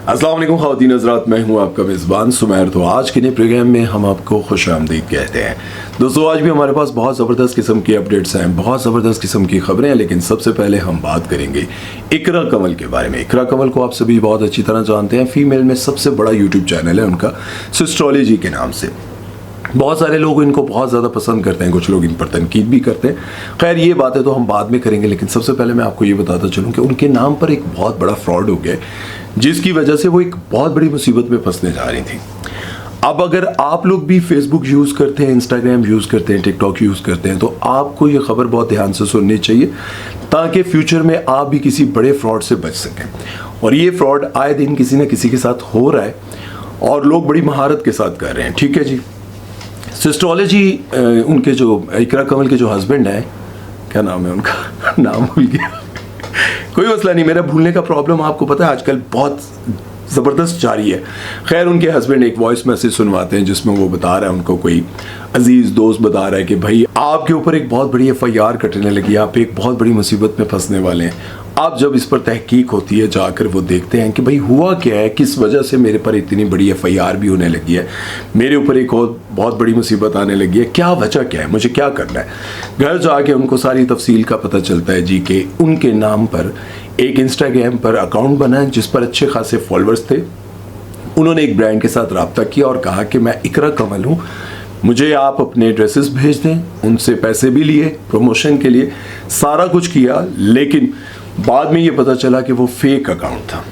अस्सलाम वालेकुम ख़वातीन हज़रात, मैं हूं आपका मेज़बान सुमैर। तो आज के नए प्रोग्राम में हम आपको खुशामदीद कहते हैं। दोस्तों, आज भी हमारे पास बहुत ज़बरदस्त किस्म की अपडेट्स हैं, बहुत ज़बरदस्त किस्म की खबरें हैं। लेकिन सबसे पहले हम बात करेंगे इकरा कंवल के बारे में। इकरा कंवल को आप सभी बहुत अच्छी तरह जानते हैं। फीमेल में सबसे बड़ा यूट्यूब चैनल है उनका, सिस्ट्रोलॉजी के नाम से। बहुत सारे लोग इनको बहुत ज़्यादा पसंद करते हैं, कुछ लोग इन पर तनकीद भी करते हैं। खैर, ये बातें तो हम बाद में करेंगे, लेकिन सबसे पहले मैं आपको ये बताता चलूँ कि उनके नाम पर एक बहुत बड़ा फ्रॉड हो गया, जिसकी वजह से वो एक बहुत बड़ी मुसीबत में फंसने जा रही थी। अब अगर आप लोग भी फेसबुक यूज़ करते हैं, इंस्टाग्राम यूज़ करते हैं, टिकटॉक यूज़ करते हैं, तो आपको ये खबर बहुत ध्यान से सुननी चाहिए, ताकि फ्यूचर में आप भी किसी बड़े फ्रॉड से बच सकें। और ये फ्रॉड आए दिन किसी न किसी के साथ हो रहा है और लोग बड़ी महारत के साथ कर रहे हैं। ठीक है जी। सिस्ट्रोलॉजी, उनके जो इकरा कंवल के जो हस्बैंड हैं, क्या नाम है उनका नाम भूल गया, कोई मसला नहीं, मेरा भूलने का प्रॉब्लम आपको पता है आजकल बहुत ज़बरदस्त जारी है। खैर, उनके हस्बैंड एक वॉइस मैसेज सुनवाते हैं जिसमें वो बता रहा है, उनको कोई अजीज़ दोस्त बता रहा है कि भाई आपके ऊपर एक बहुत बड़ी FIR कटने लगी, आप एक बहुत बड़ी मुसीबत में फंसने वाले हैं। आप जब इस पर तहकीक होती है, जाकर वो देखते हैं कि भाई हुआ क्या है, किस वजह से मेरे पर इतनी बड़ी FIR भी होने लगी है, मेरे ऊपर एक और बहुत बड़ी मुसीबत आने लगी है, क्या वजह क्या है, मुझे क्या करना है। घर जाके उनको सारी तफसील का पता चलता है जी कि उनके नाम पर एक इंस्टाग्राम पर अकाउंट बना है जिस पर अच्छे खासे फॉलोअर्स थे। उन्होंने एक ब्रांड के साथ रब्ता किया और कहा कि मैं इकरा कंवल हूँ, मुझे आप अपने ड्रेसेस भेज दें। उनसे पैसे भी लिए प्रमोशन के लिए, सारा कुछ किया, लेकिन बाद में ये पता चला कि वो फेक अकाउंट था।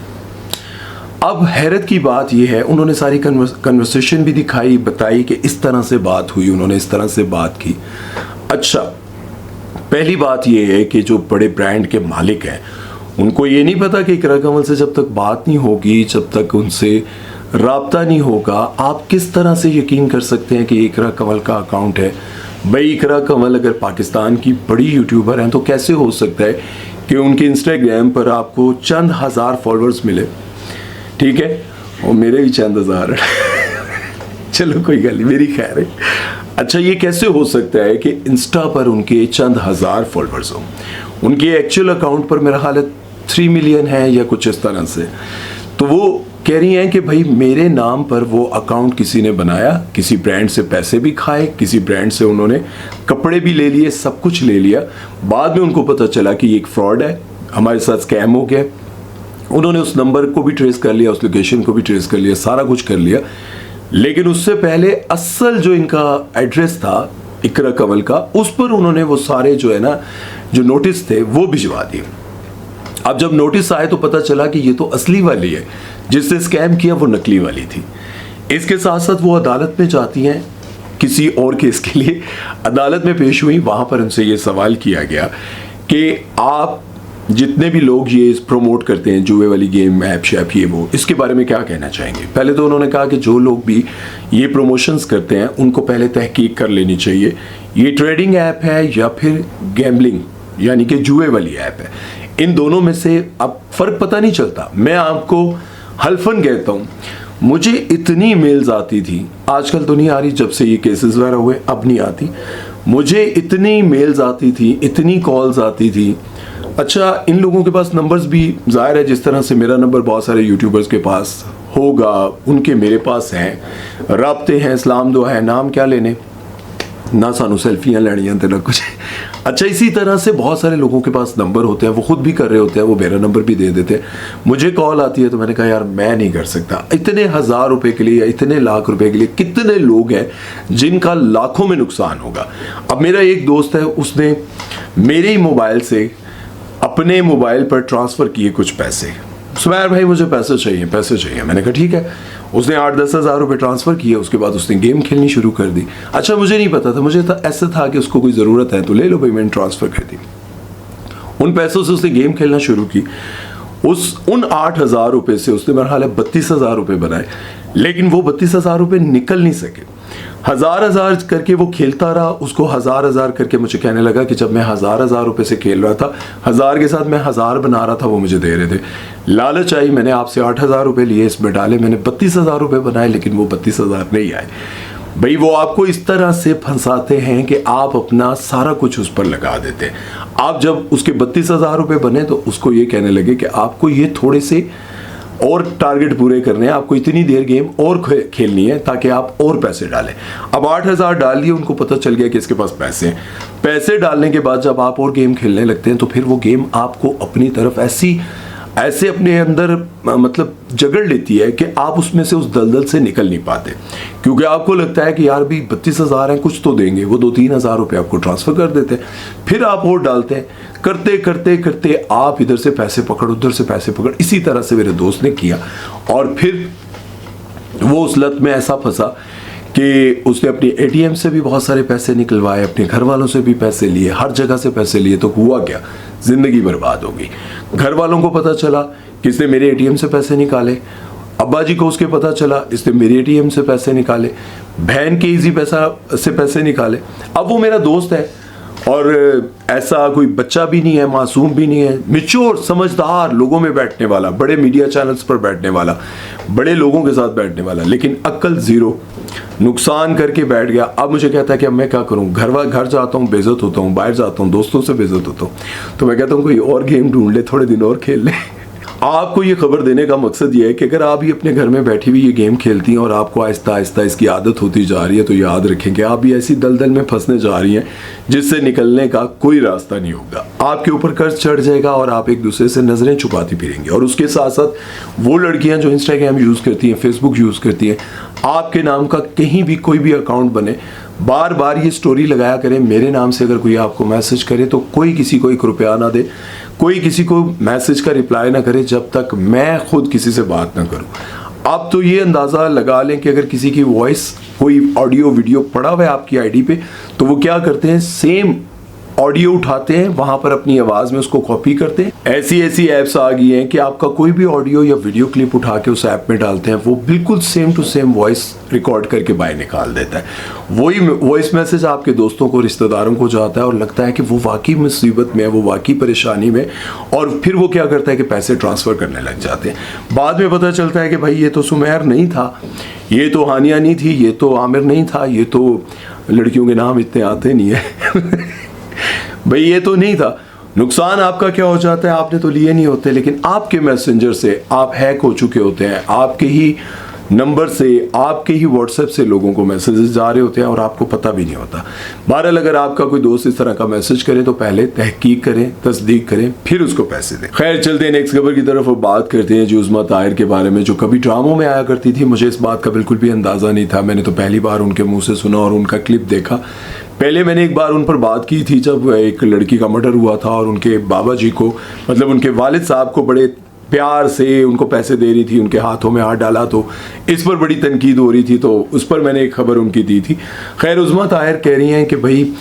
अब हैरत की बात यह है, उन्होंने सारी कन्वर्सेशन भी दिखाई, बताई कि इस तरह से बात हुई, उन्होंने इस तरह से बात की। अच्छा, पहली बात यह है कि जो बड़े ब्रांड के मालिक हैं, उनको ये नहीं पता कि इकरा कंवल से जब तक बात नहीं होगी, जब तक उनसे राब्ता नहीं होगा, आप किस तरह से यकीन कर सकते हैं कि इकरा कंवल का अकाउंट है। भाई, इकरा कंवल अगर पाकिस्तान की बड़ी यूट्यूबर हैं तो कैसे हो सकता है कि उनके इंस्टाग्राम पर आपको चंद हज़ार फॉलोअर्स मिले। ठीक है, और मेरे भी चंद हज़ार चलो कोई गल नहीं, मेरी खैर है। अच्छा, ये कैसे हो सकता है कि इंस्टा पर उनके चंद हज़ार फॉलोअर्स हों। उनके एक्चुअल अकाउंट पर मेरा हाल 3 मिलियन है या कुछ इस तरह से। तो वो कह रही हैं कि भाई मेरे नाम पर वो अकाउंट किसी ने बनाया, किसी ब्रांड से पैसे भी खाए, किसी ब्रांड से उन्होंने कपड़े भी ले लिए, सब कुछ ले लिया। बाद में उनको पता चला कि ये एक फ्रॉड है, हमारे साथ स्कैम हो गया। उन्होंने उस नंबर को भी ट्रेस कर लिया, उस लोकेशन को भी ट्रेस कर लिया, सारा कुछ कर लिया। लेकिन उससे पहले असल जो इनका एड्रेस था इकरा कंवल का, उस पर उन्होंने वो सारे जो है ना, जो नोटिस थे वो भिजवा दिए। अब जब नोटिस आए तो पता चला कि ये तो असली वाली है, जिससे स्कैम किया वो नकली वाली थी। इसके साथ साथ वो अदालत में जाती हैं किसी और केस के लिए, अदालत में पेश हुई। वहाँ पर उनसे ये सवाल किया गया कि आप जितने भी लोग ये प्रमोट करते हैं जुए वाली गेम, ऐप शैप, ये वो, इसके बारे में क्या कहना चाहेंगे। पहले तो उन्होंने कहा कि जो लोग भी ये प्रमोशंस करते हैं उनको पहले तहकीक कर लेनी चाहिए, ये ट्रेडिंग ऐप है या फिर गैम्बलिंग यानी कि जुए वाली ऐप है। इन दोनों में से अब फ़र्क पता नहीं चलता। मैं आपको हल्फन कहता हूँ, मुझे इतनी मेल्स आती थी, आजकल तो नहीं आ रही, जब से ये केसेस वगैरह हुए अब नहीं आती, मुझे इतनी मेल्स आती थी, इतनी कॉल्स आती थी। अच्छा, इन लोगों के पास नंबर्स भी ज़ाहिर है, जिस तरह से मेरा नंबर बहुत सारे यूट्यूबर्स के पास होगा, उनके मेरे पास हैं, राब्ते हैं, इस्लाम दुआ है, नाम क्या लेने ना, सानू सेल्फियाँ लैनियाँ ते ना कुछ। अच्छा, इसी तरह से बहुत सारे लोगों के पास नंबर होते हैं, वो खुद भी कर रहे होते हैं, वो मेरा नंबर भी दे देते हैं। मुझे कॉल आती है तो मैंने कहा यार मैं नहीं कर सकता। इतने हज़ार रुपए के लिए या इतने लाख रुपए के लिए कितने लोग हैं जिनका लाखों में नुकसान होगा। अब मेरा एक दोस्त है, उसने मेरे ही मोबाइल से अपने मोबाइल पर ट्रांसफ़र किए कुछ पैसे। सुमैर भाई मुझे पैसे चाहिए, पैसे चाहिए। मैंने कहा ठीक है। उसने 8-10 हज़ार रुपये ट्रांसफ़र किए, उसके बाद उसने गेम खेलनी शुरू कर दी। अच्छा, मुझे नहीं पता था, मुझे ऐसा था कि उसको कोई ज़रूरत है तो ले लो भाई, मैंने ट्रांसफ़र कर दी। उन पैसों से उसने गेम खेलना शुरू की। उन 8,000 रुपये से उसने मेरा हाल है 32,000 रुपये बनाए, लेकिन वो 32,000 रुपये निकल नहीं सके। हज़ार करके वो खेलता रहा, उसको हज़ार करके मुझे कहने लगा कि जब मैं हज़ार रुपये से खेल रहा था, 1000 के साथ मैं 1000 बना रहा था, वो मुझे दे रहे थे। लालच आई, मैंने आपसे 8,000 रुपये लिए, इसमें डाले, मैंने 32,000 रुपये बनाए, लेकिन वो 32,000 नहीं आए। भाई वो आपको इस तरह से फंसाते हैं कि आप अपना सारा कुछ उस पर लगा देते हैं। आप जब उसके 32,000 रुपये बने तो उसको ये कहने लगे कि आपको ये थोड़े से और टारगेट पूरे करने हैं, आपको इतनी देर गेम और खेलनी है ताकि आप और पैसे डालें। अब 8,000 डाल दिए, उनको पता चल गया कि इसके पास पैसे हैं। पैसे डालने के बाद जब आप और गेम खेलने लगते हैं तो फिर वो गेम आपको अपनी तरफ ऐसे अपने अंदर मतलब जकड़ लेती है कि आप उसमें से उस दलदल से निकल नहीं पाते, क्योंकि आपको लगता है कि यार भी 32,000 हैं, कुछ तो देंगे। वो 2-3 हज़ार रुपये आपको ट्रांसफ़र कर देते हैं, फिर आप और डालते हैं। करते करते करते आप इधर से पैसे पकड़, उधर से पैसे पकड़, इसी तरह से मेरे दोस्त ने किया। और फिर वो उस लत में ऐसा फंसा कि उसने अपनी ATM से भी बहुत सारे पैसे निकलवाए, अपने घर वालों से भी पैसे लिए, हर जगह से पैसे लिए। तो हुआ क्या, ज़िंदगी बर्बाद हो गई। घर वालों को पता चला कि इसने मेरे ATM से पैसे निकाले, अब्बा जी को उसके पता चला इसने मेरे ATM से पैसे निकाले, बहन के इजी पैसा से पैसे निकाले। अब वो मेरा दोस्त है और ऐसा कोई बच्चा भी नहीं है, मासूम भी नहीं है, मैच्योर समझदार लोगों में बैठने वाला, बड़े मीडिया चैनल्स पर बैठने वाला, बड़े लोगों के साथ बैठने वाला, लेकिन अक्ल ज़ीरो, नुकसान करके बैठ गया। अब मुझे कहता है कि अब मैं क्या करूं, घर जाता हूं बेइज्जत होता हूं, बाहर जाता हूं दोस्तों से बेइज्जत होता हूं। तो मैं कहता हूं कोई और गेम ढूंढ ले, थोड़े दिन और खेल ले। आपको ये खबर देने का मकसद ये है कि अगर आप ही अपने घर में बैठी हुई ये गेम खेलती हैं और आपको आहिस्ता आहिस्ता इसकी आदत होती जा रही है, तो याद रखें कि आप भी ऐसी दलदल में फंसने जा रही हैं जिससे निकलने का कोई रास्ता नहीं होगा। आपके ऊपर कर्ज चढ़ जाएगा और आप एक दूसरे से नज़रें छुपाती फिरेंगे। और उसके साथ साथ वो लड़कियां जो इंस्टाग्राम यूज़ करती हैं, फेसबुक यूज़ करती हैं, आपके नाम का कहीं भी कोई भी अकाउंट बने, बार बार ये स्टोरी लगाया करें, मेरे नाम से अगर कोई आपको मैसेज करे तो कोई किसी को 1 रुपया ना दे, कोई किसी को मैसेज का रिप्लाई ना करे जब तक मैं खुद किसी से बात ना करूं। आप तो ये अंदाज़ा लगा लें कि अगर किसी की वॉइस, कोई ऑडियो वीडियो पड़ा हुआ है आपकी आईडी पे, तो वो क्या करते हैं, सेम ऑडियो उठाते हैं, वहां पर अपनी आवाज़ में उसको कॉपी करते हैं। ऐसी ऐप्स आ गई हैं कि आपका कोई भी ऑडियो या वीडियो क्लिप उठा के उस ऐप में डालते हैं, वो बिल्कुल same to same voice record करके बाहर निकाल देता है। वही वॉइस मैसेज आपके दोस्तों को, रिश्तेदारों को जाता है और लगता है कि वो वाकई मुसीबत में है, वो वाकई परेशानी में, और फिर वो क्या करता है कि पैसे ट्रांसफ़र करने लग जाते हैं। बाद में पता चलता है कि भाई ये तो सुमेर नहीं था, ये तो हानिया नहीं थी, ये तो आमिर नहीं था, ये तो लड़कियों के नाम इतने आते नहीं है भाई ये तो नहीं था। नुकसान आपका क्या हो जाता है, आपने तो लिए नहीं होते, लेकिन आपके मैसेंजर से आप हैक हो चुके होते हैं, आपके ही नंबर से, आपके ही व्हाट्सएप से लोगों को मैसेजेस जा रहे होते हैं और आपको पता भी नहीं होता। बहरहाल अगर आपका कोई दोस्त इस तरह का मैसेज करे तो पहले तहकीक करें, तस्दीक करें, फिर उसको पैसे दें। खैर चलते हैं नेक्स्ट खबर की तरफ और बात करते हैं जी उज़्मा ताहिर के बारे में, जो कभी ड्रामों में आया करती थी। मुझे इस बात का बिल्कुल भी अंदाज़ा नहीं था, मैंने तो पहली बार उनके मुँह से सुना और उनका क्लिप देखा। पहले मैंने एक बार उन पर बात की थी जब एक लड़की का मर्डर हुआ था और उनके बाबा जी को, मतलब उनके वालिद साहब को बड़े प्यार से उनको पैसे दे रही थी, उनके हाथों में हाथ डाला, तो इस पर बड़ी तनकीद हो रही थी, तो उस पर मैंने एक खबर उनकी दी थी। खैर उज़्मा ताहिर कह रही हैं कि भाई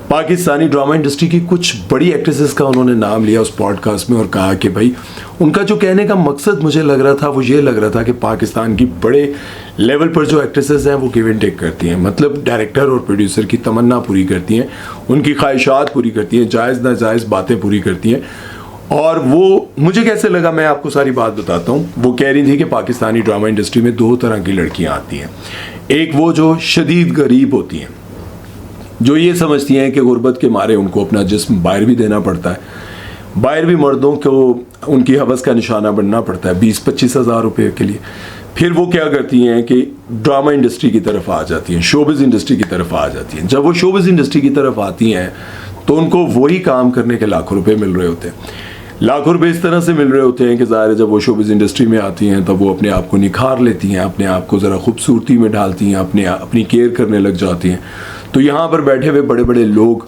पाकिस्तानी ड्रामा इंडस्ट्री की कुछ बड़ी एक्ट्रेसेस का उन्होंने नाम लिया उस पॉडकास्ट में और कहा कि भाई उनका जो कहने का मकसद मुझे लग रहा था वो ये लग रहा था कि पाकिस्तान की बड़े लेवल पर जो एक्ट्रेसेस हैं वो गिव एंड टेक करती हैं, मतलब डायरेक्टर और प्रोड्यूसर की तमन्ना पूरी करती हैं, उनकी ख्वाहिशात पूरी करती हैं, जायज़ नाजायज़ बातें पूरी करती हैं। और वो मुझे कैसे लगा मैं आपको सारी बात बताता हूँ। वो कह रही थी कि पाकिस्तानी ड्रामा इंडस्ट्री में 2 तरह की लड़कियाँ आती हैं। एक वो जो शदीद गरीब होती हैं, जो ये समझती हैं कि गुर्बत के मारे उनको अपना जिस्म बाहर भी देना पड़ता है, बाहर भी मर्दों को उनकी हवस का निशाना बनना पड़ता है 20-25 हज़ार रुपये के लिए। फिर वो क्या करती हैं कि ड्रामा इंडस्ट्री की तरफ आ जाती हैं, शोबिज़ इंडस्ट्री की तरफ आ जाती हैं। जब वो शोबिज़ इंडस्ट्री की तरफ आती हैं तो उनको वही काम करने के लाखों रुपए मिल रहे होते हैं। लाखों रुपए इस तरह से मिल रहे होते हैं कि ज़ाहिर है जब वो शोबिज़ इंडस्ट्री में आती हैं तब वो अपने आप को निखार लेती हैं, अपने आप को ज़रा खूबसूरती में डालती हैं, अपनी केयर करने लग जाती हैं। तो यहाँ पर बैठे हुए बड़े बड़े लोग,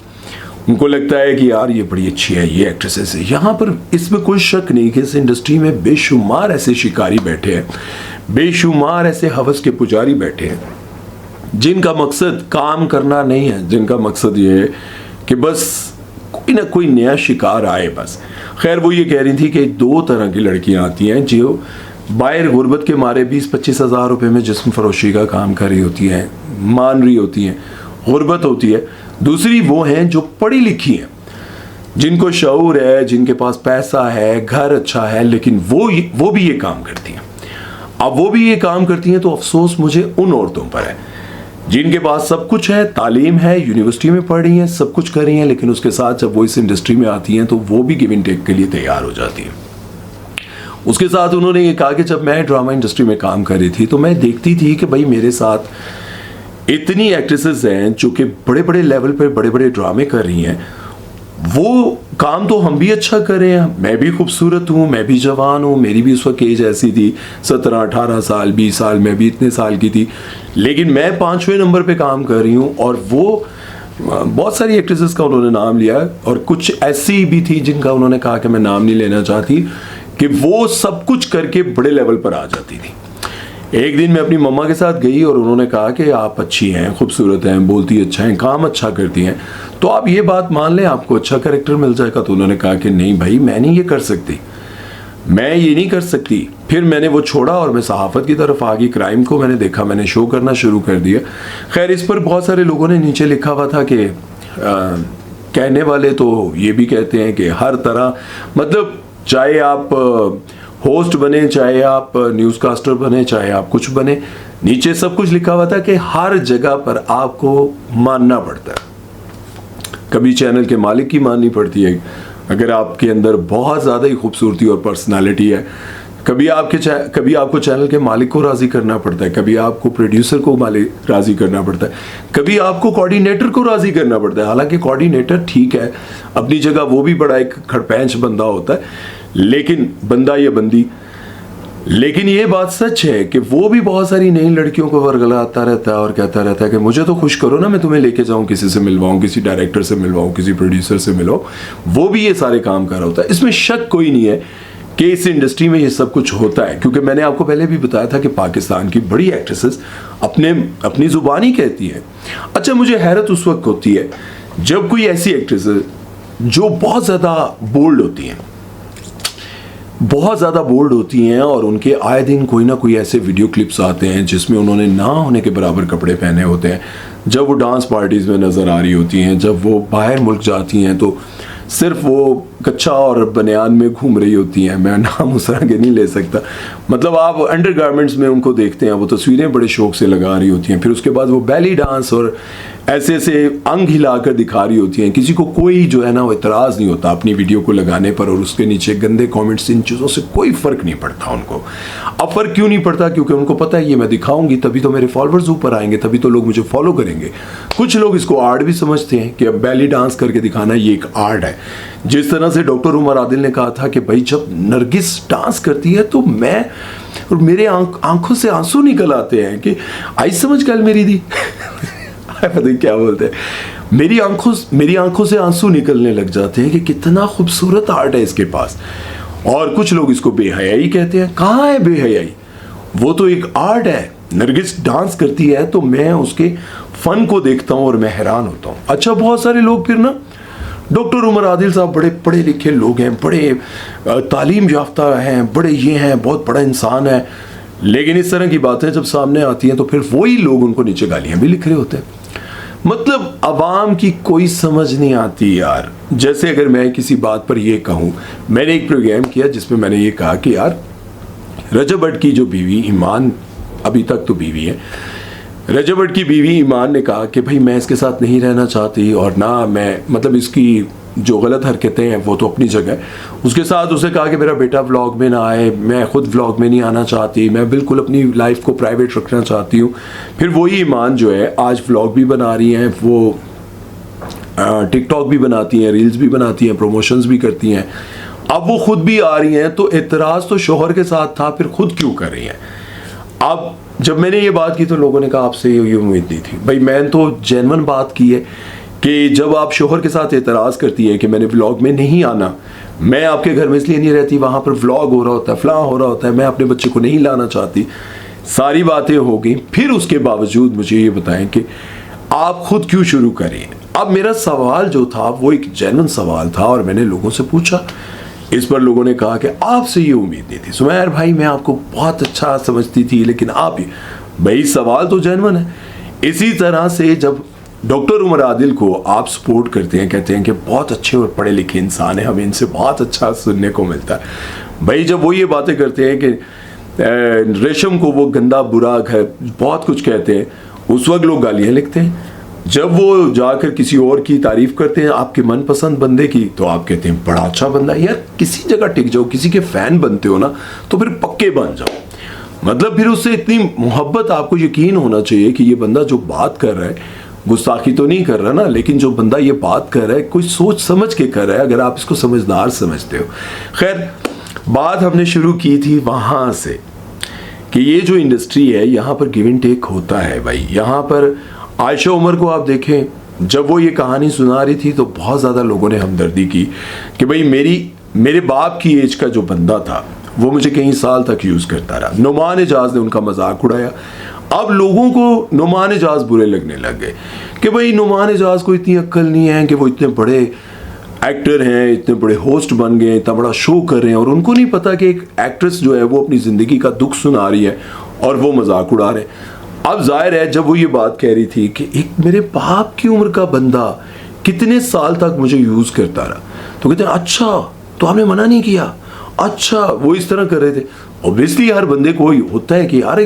उनको लगता है कि यार ये बड़ी अच्छी है, ये एक्ट्रेसेस है। यहाँ पर इसमें कोई शक नहीं कि इस इंडस्ट्री में बेशुमार ऐसे शिकारी बैठे हैं, बेशुमार ऐसे हवस के पुजारी बैठे हैं जिनका मकसद काम करना नहीं है, जिनका मकसद ये है कि बस कोई ना कोई नया शिकार आए बस। खैर वो ये कह रही थी कि 2 तरह की लड़कियां आती हैं जो बाहर गुर्बत के मारे 20-25 हज़ार रुपये में जिस्म फरोशी का काम कर रही होती हैं, मान रही होती हैं, गुर्बत होती है। दूसरी वो हैं जो पढ़ी लिखी हैं, जिनको शऊर है, जिनके पास पैसा है, घर अच्छा है, लेकिन वो भी ये काम करती हैं। अब वो भी ये काम करती हैं तो अफसोस मुझे उन औरतों पर है जिनके पास सब कुछ है, तालीम है, यूनिवर्सिटी में पढ़ रही हैं, सब कुछ कर रही हैं, लेकिन उसके साथ जब वो इस इंडस्ट्री में आती हैं तो वो भी गिव एंड टेक के लिए तैयार हो जाती हैं। उसके साथ उन्होंने ये कहा कि जब मैं ड्रामा इंडस्ट्री में काम कर रही थी तो मैं देखती थी कि भाई मेरे साथ इतनी एक्ट्रेसेस हैं जो कि बड़े बड़े लेवल पर बड़े बड़े ड्रामे कर रही हैं, वो काम तो हम भी अच्छा कर रहे हैं, मैं भी खूबसूरत हूँ, मैं भी जवान हूँ, मेरी भी उस वक्त एज ऐसी थी 17-18 साल 20 साल, मैं भी इतने साल की थी, लेकिन मैं 5वें नंबर पे काम कर रही हूँ। और वो बहुत सारी एक्ट्रेसेस का उन्होंने नाम लिया और कुछ ऐसी भी थी जिनका उन्होंने कहा कि मैं नाम नहीं लेना चाहती, कि वो सब कुछ करके बड़े लेवल पर आ जाती थी। एक दिन मैं अपनी मम्मा के साथ गई और उन्होंने कहा कि आप अच्छी हैं, खूबसूरत हैं, बोलती अच्छा हैं, काम अच्छा करती हैं, तो आप ये बात मान लें आपको अच्छा कैरेक्टर मिल जाएगा। तो उन्होंने कहा कि नहीं भाई, मैं नहीं ये कर सकती, मैं ये नहीं कर सकती। फिर मैंने वो छोड़ा और मैं सहाफ़त की तरफ आ गई, क्राइम को मैंने देखा, मैंने शो करना शुरू कर दिया। खैर, इस पर बहुत सारे लोगों ने नीचे लिखा हुआ था कि कहने वाले तो ये भी कहते हैं कि हर तरह, मतलब चाहे आप होस्ट बने, चाहे आप न्यूज़ कास्टर बने, चाहे आप कुछ बने, नीचे सब कुछ लिखा हुआ था कि हर जगह पर आपको मानना पड़ता है। कभी चैनल के मालिक की माननी पड़ती है अगर आपके अंदर बहुत ज़्यादा ही खूबसूरती और पर्सनालिटी है, कभी आपको चैनल के मालिक को राज़ी करना पड़ता है, कभी आपको प्रोड्यूसर को मालिक राज़ी करना पड़ता है, कभी आपको कोऑर्डिनेटर को राज़ी करना पड़ता है। हालांकि कोऑर्डिनेटर ठीक है अपनी जगह, वो भी बड़ा एक खड़पैंच बंदा होता है, लेकिन बंदा या बंदी, लेकिन ये बात सच है कि वो भी बहुत सारी नई लड़कियों को वर्गलाता रहता है और कहता रहता है कि मुझे तो खुश करो ना, मैं तुम्हें लेके जाऊं, किसी से मिलवाऊं, किसी डायरेक्टर से मिलवाऊं, किसी प्रोड्यूसर से मिलवाऊं। वो भी ये सारे काम कर रहा होता है। इसमें शक कोई नहीं है कि इस इंडस्ट्री में ये सब कुछ होता है, क्योंकि मैंने आपको पहले भी बताया था कि पाकिस्तान की बड़ी एक्ट्रेसेस अपनी जुबानी कहती है। अच्छा, मुझे हैरत उस वक्त होती है जब कोई ऐसी एक्ट्रेस जो बहुत ज़्यादा बोल्ड होती हैं, बहुत ज़्यादा बोल्ड होती हैं और उनके आए दिन कोई ना कोई ऐसे वीडियो क्लिप्स आते हैं जिसमें उन्होंने ना होने के बराबर कपड़े पहने होते हैं, जब वो डांस पार्टीज़ में नज़र आ रही होती हैं, जब वो बाहर मुल्क जाती हैं तो सिर्फ वो कच्चा और बनियान में घूम रही होती हैं। मैं नाम उस तरह के नहीं ले सकता, मतलब आप अंडर गारमेंट्स में उनको देखते हैं, वो तस्वीरें बड़े शौक से लगा रही होती हैं, फिर उसके बाद वो बैली डांस और ऐसे ऐसे अंग हिलाकर दिखा रही होती हैं। किसी को कोई जो है ना वो इतराज़ नहीं होता अपनी वीडियो को लगाने पर, और उसके नीचे गंदे कमेंट्स, इन चीज़ों से कोई फ़र्क नहीं पड़ता उनको। अब फ़र्क क्यों नहीं पड़ता? क्योंकि उनको पता है ये मैं दिखाऊंगी तभी तो मेरे फॉलोअर्स ऊपर आएंगे, तभी तो लोग मुझे फॉलो करेंगे। कुछ लोग इसको आर्ट भी समझते हैं कि अब बैली डांस करके दिखाना ये एक आर्ट है। जिस तरह से डॉक्टर उमर आदिल ने कहा था कि भाई जब नरगिस डांस करती है तो मैं और मेरे आंखों से आंसू निकल आते हैं कि आई समझ कल मेरी दी पता नहीं क्या बोलते हैं, मेरी आंखों से आंसू निकलने लग जाते हैं कि कितना खूबसूरत आर्ट है इसके पास। और कुछ लोग इसको बेहयाई कहते हैं। कहाँ है बेहयाई? वो तो एक आर्ट है। नरगिस डांस करती है तो मैं उसके फन को देखता हूँ और मैं हैरान होता हूँ। अच्छा, बहुत सारे लोग फिर ना, डॉक्टर उमर आदिल साहब बड़े पढ़े लिखे लोग हैं, बड़े तालीम याफ्ता हैं, बड़े ये हैं, बहुत बड़ा इंसान है, लेकिन इस तरह की बातें जब सामने आती हैं तो फिर वही लोग उनको नीचे गालियां भी लिख रहे होते हैं। मतलब अवाम की कोई समझ नहीं आती यार। जैसे अगर मैं किसी बात पर ये कहूँ, मैंने एक प्रोग्राम किया जिसमें मैंने ये कहा कि यार रजब भट्ट की जो बीवी ईमान, अभी तक तो बीवी है, रजब भट्ट की बीवी ईमान ने कहा कि भाई मैं इसके साथ नहीं रहना चाहती और ना मैं, मतलब इसकी जो गलत हरकतें हैं वो तो अपनी जगह। उसके साथ उसे कहा कि मेरा बेटा व्लॉग में ना आए, मैं खुद व्लॉग में नहीं आना चाहती, मैं बिल्कुल अपनी लाइफ को प्राइवेट रखना चाहती हूँ। फिर वही ईमान जो है आज व्लॉग भी बना रही हैं, वो टिकटॉक भी बनाती हैं, रील्स भी बनाती हैं, प्रमोशंस भी करती हैं। अब वो खुद भी आ रही हैं तो एतराज़ तो शोहर के साथ था, फिर खुद क्यों कर रही हैं? अब जब मैंने ये बात की तो लोगों ने कहा आपसे ये उम्मीद नहीं थी। भाई मैंने तो जेन्युइन बात की है कि जब आप शोहर के साथ एतराज़ करती है कि मैंने व्लॉग में नहीं आना, मैं आपके घर में इसलिए नहीं रहती, वहाँ पर व्लॉग हो रहा होता है, फलां हो रहा होता है, मैं अपने बच्चे को नहीं लाना चाहती, सारी बातें हो गई, फिर उसके बावजूद मुझे ये बताएं कि आप खुद क्यों शुरू करें। अब मेरा सवाल जो था वो एक जेन्युइन सवाल था और मैंने लोगों से पूछा। इस पर लोगों ने कहा कि आपसे ये उम्मीद नहीं थी सुमैर भाई, मैं आपको बहुत अच्छा समझती थी, लेकिन आप ही, भाई सवाल तो जेन्युइन है। इसी तरह से जब डॉक्टर उमर आदिल को आप सपोर्ट करते हैं, कहते हैं कि बहुत अच्छे और पढ़े लिखे इंसान है, हमें इनसे बहुत अच्छा सुनने को मिलता है। भाई जब वो ये बातें करते हैं कि रेशम को वो गंदा बुरा है, बहुत कुछ कहते हैं, उस वक्त लोग गालियाँ लिखते हैं। जब वो जाकर किसी और की तारीफ करते हैं आपके मनपसंद बंदे की, तो आप कहते हैं बड़ा अच्छा बंदा है। यार किसी जगह टिक जाओ, किसी के फैन बनते हो ना तो फिर पक्के बन जाओ। मतलब फिर उससे इतनी मोहब्बत, आपको यकीन होना चाहिए कि ये बंदा जो बात कर रहा है, गुस्ताखी तो नहीं कर रहा ना, लेकिन जो बंदा ये बात कर रहा है कोई सोच समझ के कर रहा है, अगर आप इसको समझदार समझते हो। खैर, बात हमने शुरू की थी वहाँ से कि ये जो इंडस्ट्री है यहाँ पर गिव एंड टेक होता है भाई। यहाँ पर आयशा उमर को आप देखें, जब वो ये कहानी सुना रही थी तो बहुत ज़्यादा लोगों ने हमदर्दी की कि भाई मेरे बाप की एज का जो बंदा था वो मुझे कई साल तक यूज़ करता रहा। नुमान एजाज ने उनका मजाक उड़ाया। अब लोगों को नुमान एजाज बुरे लगने लग गए कि भाई नुमान एजाज को इतनी अक्ल नहीं है कि वो इतने बड़े एक्टर हैं, इतने बड़े होस्ट बन गए, इतना बड़ा शो कर रहे हैं और उनको नहीं पता कि एक एक्ट्रेस जो है वो अपनी ज़िंदगी का दुख सुना रही है और वो मजाक उड़ा रहे हैं। अब जाहिर है जब वो ये बात कह रही थी कि एक मेरे बाप की उम्र का बंदा कितने साल तक मुझे यूज़ करता रहा, तो कहते हैं अच्छा तो आपने मना नहीं किया, अच्छा वो इस तरह कर रहे थे। ऑब्वियसली हर बंदे को होता है कि यार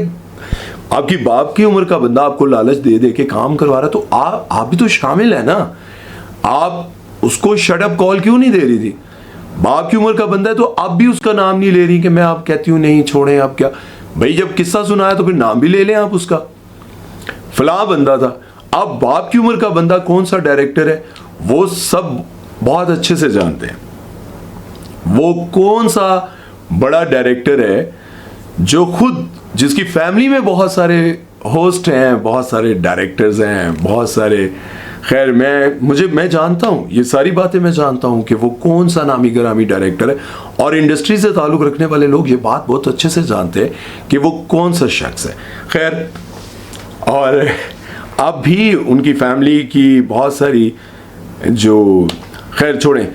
आपकी बाप की उम्र का बंदा आपको लालच दे दे के काम करवा रहा है, तो आप भी तो शामिल है ना। आप उसको शट अप कॉल क्यों नहीं दे रही थी? बाप की उम्र का बंदा है तो आप भी उसका नाम नहीं ले रही कि मैं आप कहती हूँ नहीं छोड़ें आप क्या भाई, जब किस्सा सुनाया तो फिर नाम भी ले लें आप उसका, फलां बंदा था। अब बाप की उम्र का बंदा कौन सा डायरेक्टर है वो सब बहुत अच्छे से जानते हैं। वो कौन सा बड़ा डायरेक्टर है जो खुद, जिसकी फैमिली में बहुत सारे होस्ट हैं, बहुत सारे डायरेक्टर्स हैं, बहुत सारे, खैर मैं जानता हूँ ये सारी बातें, मैं जानता हूँ कि वो कौन सा नामी गिरामी डायरेक्टर है और इंडस्ट्री से ताल्लुक़ रखने वाले लोग ये बात बहुत अच्छे से जानते हैं कि वो कौन सा शख्स है। खैर, और अब भी उनकी फैमिली की बहुत सारी जो, खैर छोड़ें।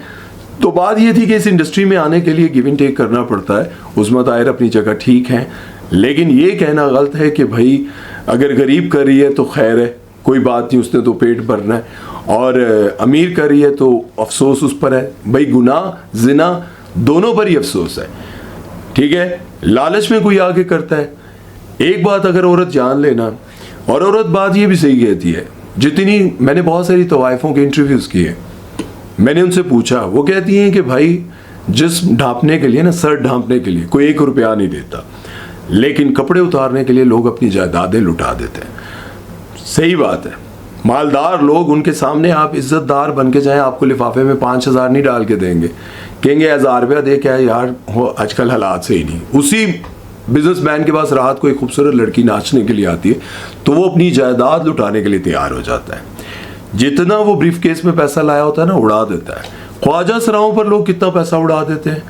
तो बात ये थी कि इस इंडस्ट्री में आने के लिए गिव एंड टेक करना पड़ता है। उस्मा ताहिर अपनी जगह ठीक है, लेकिन ये कहना गलत है कि भाई अगर गरीब कर रही है तो खैर है, कोई बात नहीं, उसने तो पेट भरना है, और अमीर कर रही है तो अफसोस उस पर है। भाई गुनाह जिना दोनों पर ही अफसोस है, ठीक है। लालच में कोई आगे करता है। एक बात अगर औरत जान लेना, और औरत बात ये भी सही कहती है, जितनी मैंने बहुत सारी तवाइफों के इंटरव्यूज़ किए, मैंने उनसे पूछा, वो कहती हैं कि भाई जिस्म ढांपने के लिए ना, सर ढांपने के लिए कोई 1 रुपया नहीं देता, लेकिन कपड़े उतारने के लिए लोग अपनी जायदादें लुटा देते हैं। सही बात है, मालदार लोग, उनके सामने आप इज्जतदार बन के जाएं, आपको लिफाफे में 5,000 नहीं डाल के देंगे, कहेंगे 1,000 रुपया दे के यार, हो आजकल हालात से ही नहीं। उसी बिजनेसमैन के पास रात को एक खूबसूरत लड़की नाचने के लिए आती है तो वो अपनी जायदाद लुटाने के लिए तैयार हो जाता है। जितना वो ब्रीफ केस में पैसा लाया होता है ना, उड़ा देता है। ख्वाजा सराहों पर लोग कितना पैसा उड़ा देते हैं,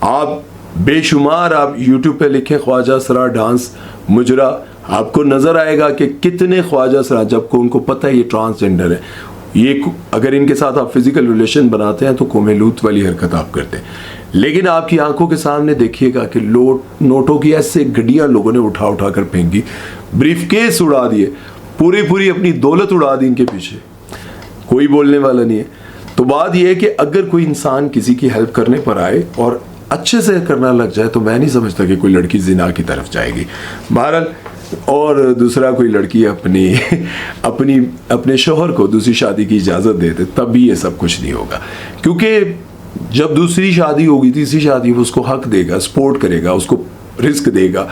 आप बेशुमार, आप यूट्यूब पे लिखें ख्वाजा सरा डांस मुजरा, आपको नजर आएगा कि कितने ख्वाजा सरा, जबकि उनको पता है ये ट्रांसजेंडर है, ये अगर इनके साथ आप फिजिकल रिलेशन बनाते हैं तो कोमेलूत वाली हरकत आप करते हैं, लेकिन आपकी आंखों के सामने देखिएगा कि नोटों की ऐसे गड्डियां लोगों ने उठा उठा कर फेंकी, ब्रीफकेस उड़ा दिए, पूरी अपनी दौलत उड़ा दी इनके पीछे, कोई बोलने वाला नहीं है। तो बात यह है कि अगर कोई इंसान किसी की हेल्प करने पर आए और अच्छे से करना लग जाए तो मैं नहीं समझता कि कोई लड़की जिना की तरफ जाएगी। बहरहाल, और दूसरा कोई लड़की अपने शोहर को दूसरी शादी की इजाज़त दे दे, तब भी ये सब कुछ नहीं होगा, क्योंकि जब दूसरी शादी होगी, तीसरी शादी, वो उसको हक देगा, सपोर्ट करेगा, उसको रिस्क देगा,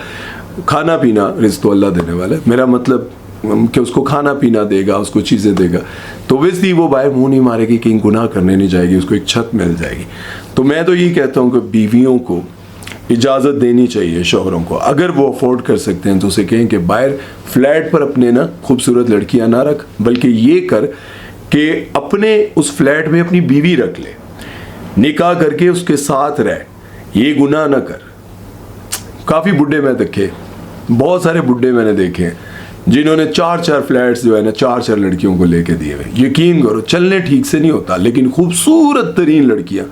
खाना पीना, रिस्क तो अल्लाह देने वाला है, मेरा मतलब कि उसको खाना पीना देगा, उसको चीज़ें देगा, तो वैसे वो बाहर मुंह नहीं मारेगी, कहीं गुनाह करने नहीं जाएगी, उसको एक छत मिल जाएगी। तो मैं तो यही कहता हूँ कि बीवियों को इजाज़त देनी चाहिए शौहरों को, अगर वो अफोर्ड कर सकते हैं तो उसे कहें कि बाहर फ्लैट पर अपने ना खूबसूरत लड़कियां ना रख, बल्कि ये कर कि अपने उस फ्लैट में अपनी बीवी रख ले, निकाह करके उसके साथ रह, ये गुनाह ना कर। काफ़ी बुढ़े मैं देखे, बहुत सारे बुढ़े मैंने देखे हैं जिन्होंने 4-4 फ्लैट्स जो है ना 4-4 लड़कियों को लेके दिए हुए। यकीन करो, चलने ठीक से नहीं होता, लेकिन खूबसूरत तरीन लड़कियां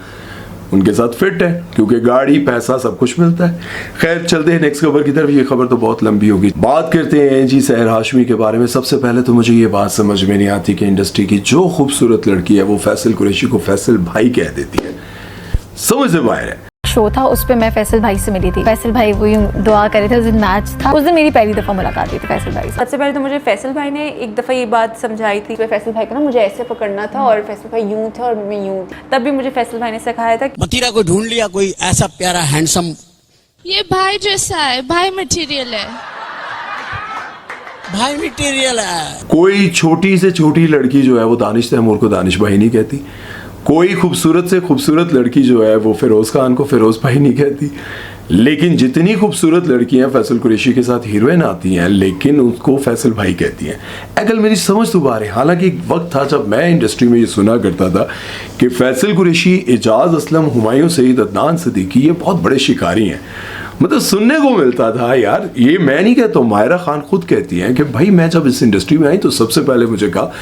उनके साथ फिट है, क्योंकि गाड़ी, पैसा, सब कुछ मिलता है। खैर, चलते हैं नेक्स्ट खबर की तरफ। ये खबर तो बहुत लंबी होगी। बात करते हैं जी सहर हाशमी के बारे में। सबसे पहले तो मुझे ये बात समझ में नहीं आती कि इंडस्ट्री की जो खूबसूरत लड़की है वो फैसल कुरैशी को फैसल भाई कह देती है, समझ से बाहर है। शो था, उस पर मैं फैसल भाई से मिली थी। फैसल भाई वो यूं दुआ करे थे, उस दिन मैच था, उस दिन मेरी पहली दफ़ा मुलाकात हुई थी फैसल भाई से। सबसे पहले तो मुझे फैसल भाई ने एक दफ़ा ये बात समझाई थी, फैसल भाई को ना मुझे ऐसे पकड़ना था और फैसल भाई यूं था और मैं यूं। तब भी मुझे फैसल भाई ने सिखाया था मतीरा को ढूंढ लिया कोई ऐसा प्यारा हैंडसम, ये भाई जैसा है, भाई मटेरियल है, भाई मटेरियल है। कोई छोटी से छोटी लड़की जो है वो दानिश तैमूर को दानिश भाई नहीं कहती। कोई खूबसूरत से खूबसूरत लड़की जो है वो फिरोज खान को फिरोज भाई नहीं कहती। लेकिन जितनी खूबसूरत लड़कियां फैसल कुरैशी के साथ हीरोइन आती हैं, लेकिन उसको फैसल भाई कहती हैं। अकल मेरी समझ तो बाहर है। हालांकि एक वक्त था जब मैं इंडस्ट्री में ये सुना करता था कि फैसल कुरैशी, एजाज असलम, हुमायूं सईद, अदनान सिद्दीकी ये बहुत बड़े शिकारी हैं। मतलब सुनने को मिलता था यार। ये मैं नहीं कहता, मायरा खान खुद कहती हैं कि भाई मैं जब इस इंडस्ट्री में आई तो सबसे पहले मुझे कहा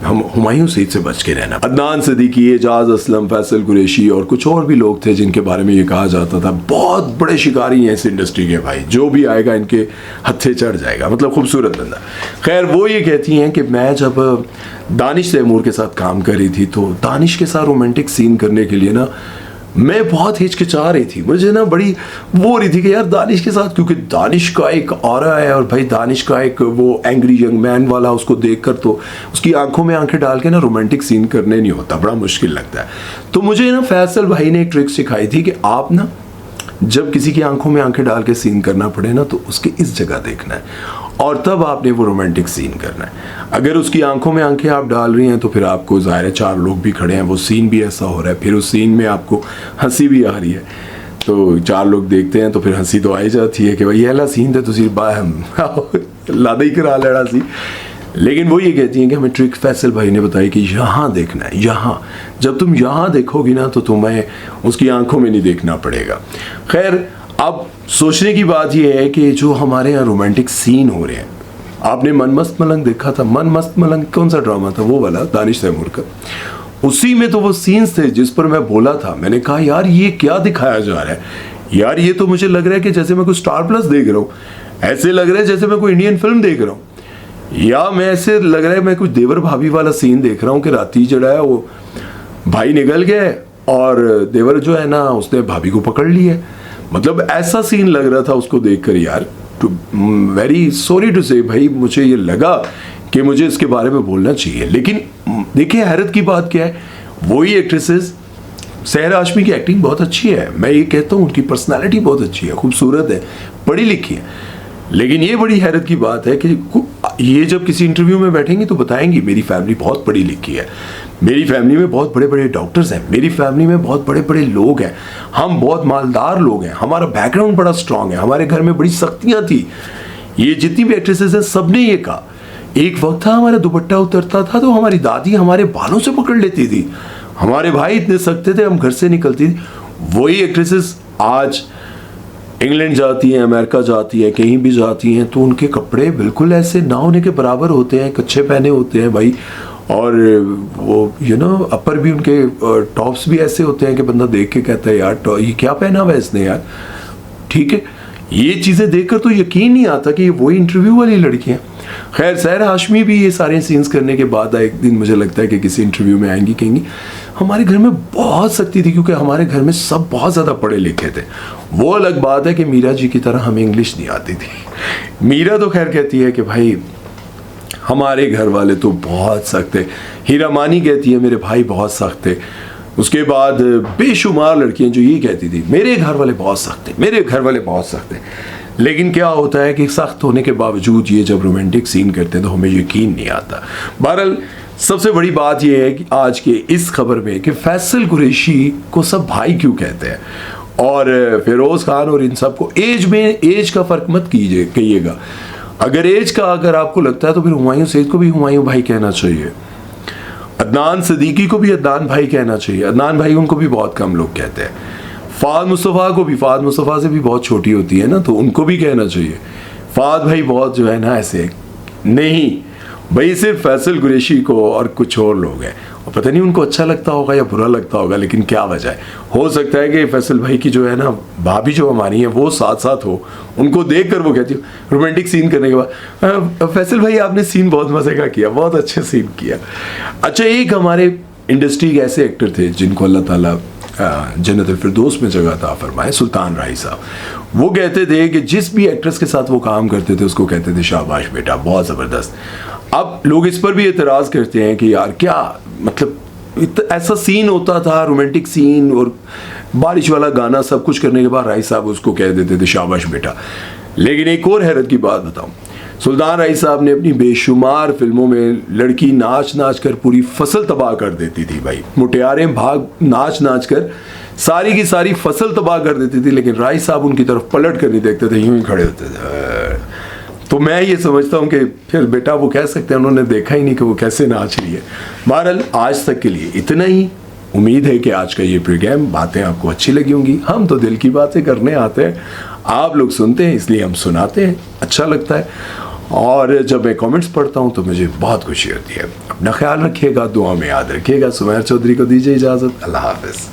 हम हुमायूं सईद से बच के रहना। अदनान सिद्दीकी, एजाज असलम, फैसल कुरैशी और कुछ और भी लोग थे जिनके बारे में ये कहा जाता था बहुत बड़े शिकारी हैं इस इंडस्ट्री के भाई, जो भी आएगा इनके हत्थे चढ़ जाएगा। मतलब खूबसूरत बंदा। खैर वो ये कहती हैं कि मैं जब दानिश तैमूर के साथ काम कर रही थी तो दानिश के साथ रोमांटिक सीन करने के लिए ना मैं बहुत हिचकिचा रही थी। मुझे ना बड़ी वो हो रही थी कि यार दानिश के साथ, क्योंकि दानिश का एक ऑरा है और भाई दानिश का एक वो एंग्री यंग मैन वाला, उसको देखकर तो उसकी आंखों में आंखें डाल के ना रोमांटिक सीन करने नहीं होता, बड़ा मुश्किल लगता है। तो मुझे ना फैसल भाई ने एक ट्रिक सिखाई थी कि आप ना जब किसी की आंखों में आंखें डाल के सीन करना पड़े ना तो उसके इस जगह देखना है और तब आपने वो रोमांटिक सीन करना है। अगर उसकी आंखों में आंखें आप डाल रही हैं तो फिर आपको ज़ाहिर है 4 लोग भी खड़े हैं, वो सीन भी ऐसा हो रहा है, फिर उस सीन में आपको हंसी भी आ रही है, तो 4 लोग देखते हैं तो फिर हंसी तो आई जाती है कि भाई ये वाला सीन था तुसी लादा ही करा लेना सी। लेकिन वो ये कहती हैं कि हमें ट्रिक फैसल भाई ने बताई कि यहाँ देखना है, यहाँ जब तुम यहाँ देखोगी ना तो तुम्हें उसकी आंखों में नहीं देखना पड़ेगा। खैर अब सोचने की बात यह है कि जो हमारे यहाँ रोमांटिक सीन हो रहे हैं, आपने मन मस्त मलंग देखा था। मन मस्त मलंग कौन सा ड्रामा था? वो वाला दानिश तैमूर का। उसी में तो वो सीन्स थे जिस पर मैं बोला था, मैंने कहा यार ये क्या दिखाया जा रहा है यार, ये तो मुझे लग रहा है कि जैसे मैं कोई स्टार प्लस देख रहा हूँ, ऐसे लग रहा है जैसे मैं कोई इंडियन फिल्म देख रहा हूँ, या मैं ऐसे लग रहा है मैं कुछ देवर भाभी वाला सीन देख रहा हूँ कि राती जड़ा है वो भाई निकल गए और देवर जो है ना उसने भाभी को पकड़ ली है। मतलब ऐसा सीन लग रहा था उसको देखकर यार। वेरी सॉरी टू से भाई, मुझे ये लगा कि मुझे इसके बारे में बोलना चाहिए। लेकिन देखिए हैरत की बात क्या है, वही एक्ट्रेसेस सहरा हाशमी की एक्टिंग बहुत अच्छी है, मैं ये कहता हूँ उनकी पर्सनालिटी बहुत अच्छी है, खूबसूरत है, पढ़ी लिखी है। लेकिन ये बड़ी हैरत की बात है कि ये जब किसी इंटरव्यू में बैठेंगी तो बताएंगी मेरी फैमिली बहुत पढ़ी लिखी है, मेरी फैमिली में बहुत बड़े बड़े डॉक्टर्स हैं, मेरी फैमिली में बहुत बड़े बड़े लोग हैं, हम बहुत मालदार लोग हैं, हमारा बैकग्राउंड बड़ा स्ट्रांग है, हमारे घर में बड़ी सख्तियां थी। ये जितनी भी एक्ट्रेसेस हैं सब ने ये कहा। एक वक्त था हमारा दुपट्टा उतरता था तो हमारी दादी हमारे बालों से पकड़ लेती थी, हमारे भाई इतने सख्त थे हम घर से निकलती थी। वही एक्ट्रेसेस आज इंग्लैंड जाती हैं, अमेरिका जाती हैं, कहीं भी जाती हैं तो उनके कपड़े बिल्कुल ऐसे ना होने के बराबर होते हैं, कच्चे पहने होते हैं भाई। और वो अपर भी उनके टॉप्स भी ऐसे होते हैं कि बंदा देख के कहता है यार ये क्या पहना हुआ है इसने यार। ठीक है, ये चीज़ें देखकर तो यकीन नहीं आता कि ये वही इंटरव्यू वाली लड़की हैं। खैर सहरा हाशमी भी ये सारे सीन्स करने के बाद एक दिन मुझे लगता है कि किसी इंटरव्यू में आएंगी, कहेंगी हमारे घर में बहुत सख्ती थी क्योंकि हमारे घर में सब बहुत ज़्यादा पढ़े लिखे थे। वो अलग बात है कि मीरा जी की तरह हमें इंग्लिश नहीं आती थी। मीरा तो खैर कहती है कि भाई हमारे घर वाले तो बहुत सख्त थे। हीरा मानी कहती है मेरे भाई बहुत सख्त थे। उसके बाद बेशुमार लड़कियां जो ये कहती थी मेरे घर वाले बहुत सख्त थे, मेरे घर वाले बहुत सख्त थे। लेकिन क्या होता है कि सख्त होने के बावजूद ये जब रोमांटिक सीन करते हैं तो हमें यकीन नहीं आता। बहरहाल सबसे बड़ी बात यह है कि आज के इस खबर में कि फैसल कुरैशी को सब भाई क्यों कहते हैं, और फिरोज खान और इन सब को एज का फर्क मत कहिएगा। अगर आपको लगता है तो फिर हुमायूं सईद को भी हुमायूं भाई कहना चाहिए, अदनान सिद्दीकी को भी अदनान भाई कहना चाहिए। अदनान भाई उनको भी बहुत कम लोग कहते हैं। फाद मुस्तफ़ा को भी, फाद मुस्तफ़ा से भी बहुत छोटी होती है ना, तो उनको भी कहना चाहिए। फाद भाई बहुत जो है ना ऐसे नहीं भाई, सिर्फ फैसल कुरैशी को और कुछ और लोग हैं, और पता नहीं उनको अच्छा लगता होगा या बुरा लगता होगा, लेकिन क्या वजह है। हो सकता है कि फैसल भाई की जो है ना भाभी जो हमारी है वो साथ साथ हो, उनको देख कर वो कहती हो रोमांटिक सीन करने के बाद फैसल भाई आपने सीन बहुत मजे का किया, बहुत अच्छे सीन किया। अच्छा, एक हमारे इंडस्ट्री के ऐसे एक्टर थे जिनको अल्लाह ताला जन्नत फिरदौस में जगह अता फरमाए, सुल्तान राही साहब, वो कहते थे कि जिस भी एक्ट्रेस के साथ वो काम करते थे उसको कहते थे शाबाश बेटा, बहुत ज़बरदस्त। अब लोग इस पर भी एतराज़ करते हैं कि यार क्या मतलब ऐसा सीन होता था, रोमांटिक सीन और बारिश वाला गाना, सब कुछ करने के बाद राही साहब उसको कह देते थे शाबाश बेटा। लेकिन एक और हैरत की बात बताऊं, सुल्तान राही साहब ने अपनी बेशुमार फिल्मों में लड़की नाच नाच कर पूरी फसल तबाह कर देती थी भाई, मुटियारें भाग नाच नाच कर सारी की सारी फसल तबाह कर देती थी, लेकिन राही साहब उनकी तरफ पलट कर नहीं देखते थे, यूं ही खड़े होते थे। तो मैं ये समझता हूँ कि फिर बेटा वो कह सकते हैं उन्होंने देखा ही नहीं कि वो कैसे नाच रही है। बहरहाल आज तक के लिए इतना ही। उम्मीद है कि आज का ये प्रोग्राम बातें आपको अच्छी लगी होंगी। हम तो दिल की बातें करने आते हैं, आप लोग सुनते हैं इसलिए हम सुनाते हैं, अच्छा लगता है। और जब मैं कमेंट्स पढ़ता हूँ तो मुझे बहुत खुशी होती है। अपना ख्याल रखिएगा, दुआ में याद रखिएगा। सुमैर चौधरी को दीजिए इजाज़त। अल्लाह हाफ़िज़।